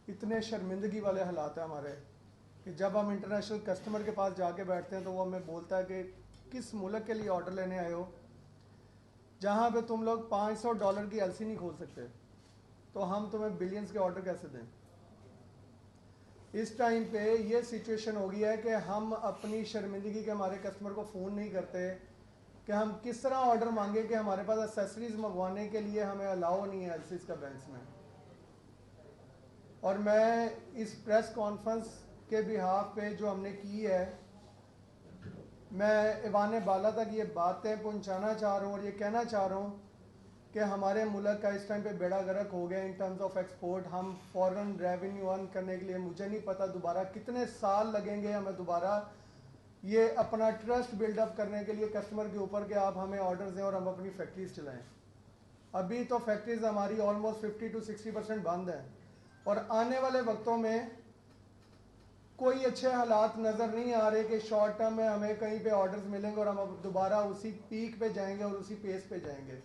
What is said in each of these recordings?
इतने शर्मिंदगी वाले हालात हैं हमारे कि जब हम इंटरनेशनल कस्टमर के पास जाके बैठते हैं तो वो हमें बोलता है कि किस मुल्क के लिए ऑर्डर लेने आए हो जहाँ पे तुम लोग $500 की एलसी नहीं खोल सकते, तो हम तुम्हें बिलियंस के ऑर्डर कैसे दें। इस टाइम पे ये सिचुएशन हो गई है कि हम अपनी शर्मिंदगी के हमारे कस्टमर को फ़ोन नहीं करते कि हम किस तरह ऑर्डर मांगे कि हमारे पास एसेसरीज मंगवाने के लिए हमें अलाउ नहीं है एलसीज का बैंक्स में। और मैं इस प्रेस कॉन्फ्रेंस के बिहाफ पे जो हमने की है, मैं ईवान बाला तक ये बातें पहुंचाना चाह रहा हूँ और ये कहना चाह रहा हूँ कि हमारे मुल्क का इस टाइम पे बेड़ा गर्क हो गया इन टर्म्स ऑफ एक्सपोर्ट। हम फॉरेन रेवेन्यू अर्न करने के लिए मुझे नहीं पता दोबारा कितने साल लगेंगे हमें दोबारा ये अपना ट्रस्ट बिल्डअप करने के लिए कस्टमर के ऊपर कि आप हमें ऑर्डर दें और हम अपनी फैक्ट्रीज चलाएं। अभी तो फैक्ट्रीज हमारी ऑलमोस्ट 50 to 60% बंद हैं और आने वाले वक्तों में कोई अच्छे हालात नज़र नहीं आ रहे कि शॉर्ट टर्म में हमें कहीं पे ऑर्डर्स मिलेंगे और हम अब दोबारा उसी पीक पे जाएंगे और उसी पेस पे जाएंगे।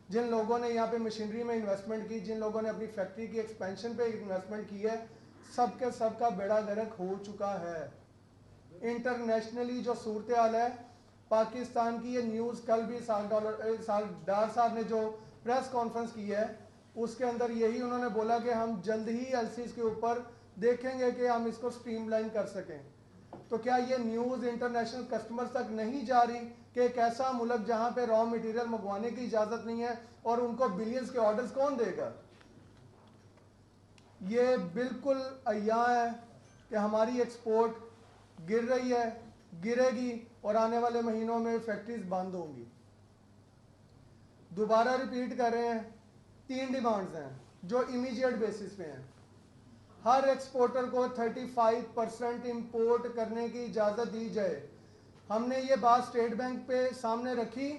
जिन लोगों ने यहाँ पे मशीनरी में इन्वेस्टमेंट की, जिन लोगों ने अपनी फैक्ट्री की एक्सपेंशन पे इन्वेस्टमेंट की है, सबके सबका बेड़ा गर्क हो चुका है। इंटरनेशनली जो सूरत हाल है पाकिस्तान की, ये न्यूज़ कल भी डार साहब ने जो प्रेस कॉन्फ्रेंस की है उसके अंदर यही उन्होंने बोला कि हम जल्द ही एलसीज के ऊपर देखेंगे कि हम इसको स्ट्रीमलाइन कर सकें। तो क्या ये न्यूज़ इंटरनेशनल कस्टमर्स तक नहीं जा रही कि एक ऐसा मुल्क जहां पे रॉ मटेरियल मंगवाने की इजाज़त नहीं है और उनको बिलियंस के ऑर्डर्स कौन देगा। ये बिल्कुल अय्या है कि हमारी एक्सपोर्ट गिर रही है, गिरेगी और आने वाले महीनों में फैक्ट्रीज बंद होंगी। दोबारा रिपीट कर रहे हैं, 3 डिमांड्स हैं जो इमीडिएट बेसिस पे हैं। हर एक्सपोर्टर को 35% इंपोर्ट करने की इजाज़त दी जाए। हमने ये बात स्टेट बैंक पे सामने रखी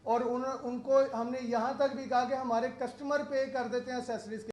और उनको हमने यहाँ तक भी कहा कि हमारे कस्टमर पे कर देते हैं एसेसरीज